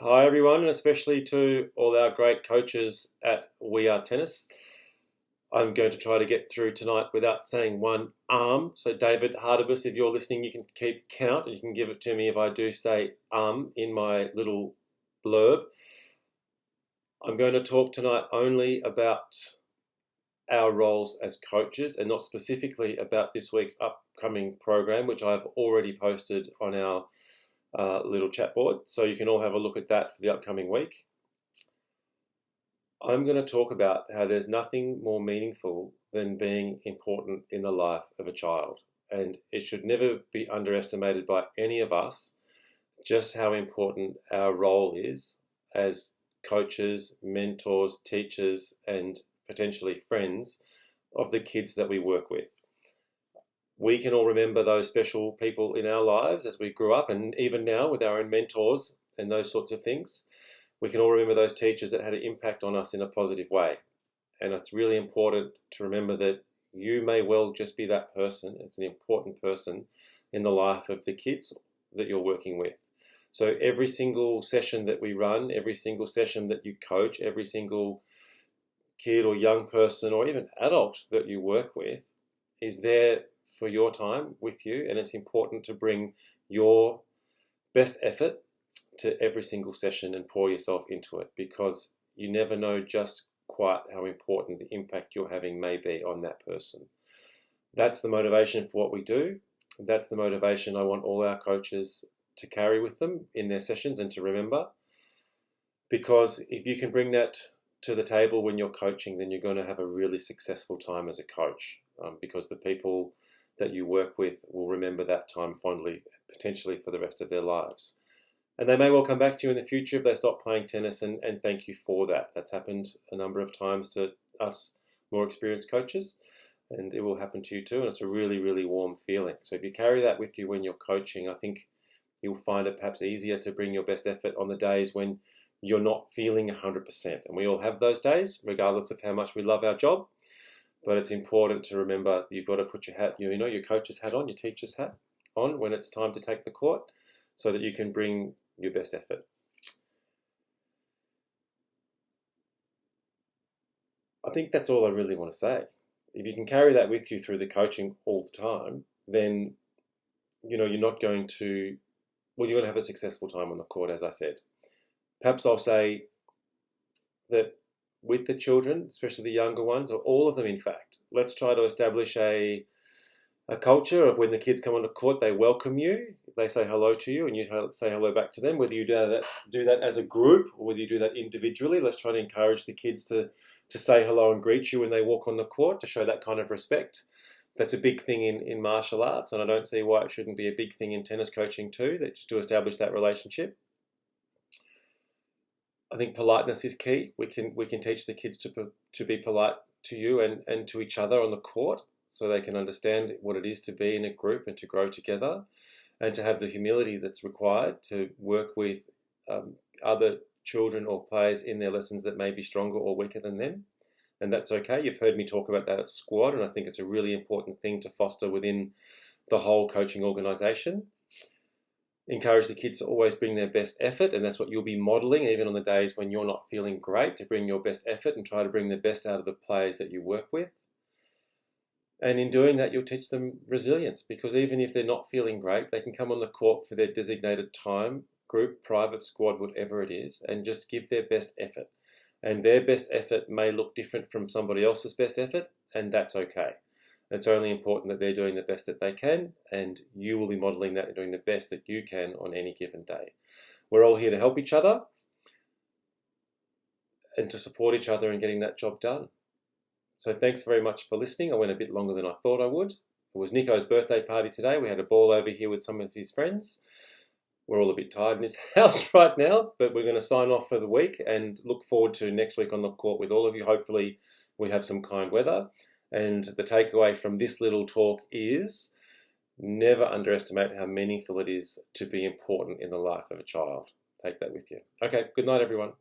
Hi everyone, and especially to all our great coaches at We Are Tennis. I'm going to try to get through tonight without saying one So David Hardibus, if you're listening, you can keep count and you can give it to me if I do say in my little blurb. I'm going to talk tonight only about our roles as coaches and not specifically about this week's upcoming program, which I've already posted on our little chat board, so you can all have a look at that for the upcoming week. I'm going to talk about how there's nothing more meaningful than being important in the life of a child, and it should never be underestimated by any of us just how important our role is as coaches, mentors, teachers, and potentially friends of the kids that we work with. We can all remember those special people in our lives as we grew up, and even now with our own mentors and those sorts of things. We can all remember those teachers that had an impact on us in a positive way. And it's really important to remember that you may well just be that person. It's an important person in the life of the kids that you're working with. So every single session that we run, every single session that you coach, every single kid or young person or even adult that you work with is there for your time with you, and it's important to bring your best effort to every single session and pour yourself into it, because you never know just quite how important the impact you're having may be on that person. That's the motivation for what we do. That's the motivation I want all our coaches to carry with them in their sessions and to remember, because if you can bring that to the table when you're coaching, then you're going to have a really successful time as a coach, because the people that you work with will remember that time fondly, potentially for the rest of their lives. And they may well come back to you in the future if they stop playing tennis and thank you for that. That's happened a number of times to us more experienced coaches, and it will happen to you too. And it's a really, really warm feeling. So if you carry that with you when you're coaching, I think you'll find it perhaps easier to bring your best effort on the days when you're not feeling 100%. And we all have those days, regardless of how much we love our job. But it's important to remember you've got to put your hat, your coach's hat on, your teacher's hat on when it's time to take the court, so that you can bring your best effort. I think that's all I really want to say. If you can carry that with you through the coaching all the time, then you're not going to, you're going to have a successful time on the court, as I said. Perhaps I'll say that with the children, especially the younger ones, or all of them in fact, let's try to establish a culture of when the kids come on the court, they welcome you, they say hello to you, and you say hello back to them. Whether you do that as a group or whether you do that individually, let's try to encourage the kids to say hello and greet you when they walk on the court, to show that kind of respect. That's a big thing in martial arts, and I don't see why it shouldn't be a big thing in tennis coaching too, that just to establish that relationship. I think politeness is key. We can teach the kids to be polite to you and to each other on the court, so they can understand what it is to be in a group and to grow together, and to have the humility that's required to work with other children or players in their lessons that may be stronger or weaker than them. And that's okay. You've heard me talk about that at squad, and I think it's a really important thing to foster within the whole coaching organisation. Encourage the kids to always bring their best effort, and that's what you'll be modelling even on the days when you're not feeling great, to bring your best effort and try to bring the best out of the players that you work with. And in doing that, you'll teach them resilience, because even if they're not feeling great, they can come on the court for their designated time, group, private, squad, whatever it is, and just give their best effort. And their best effort may look different from somebody else's best effort, and that's okay. It's only important that they're doing the best that they can, and you will be modelling that and doing the best that you can on any given day. We're all here to help each other and to support each other in getting that job done. So thanks very much for listening. I went a bit longer than I thought I would. It was Nico's birthday party today. We had a ball over here with some of his friends. We're all a bit tired in his house right now, but we're going to sign off for the week and look forward to next week on the court with all of you. Hopefully we have some kind weather. And the takeaway from this little talk is never underestimate how meaningful it is to be important in the life of a child. Take that with you. Okay, good night, everyone.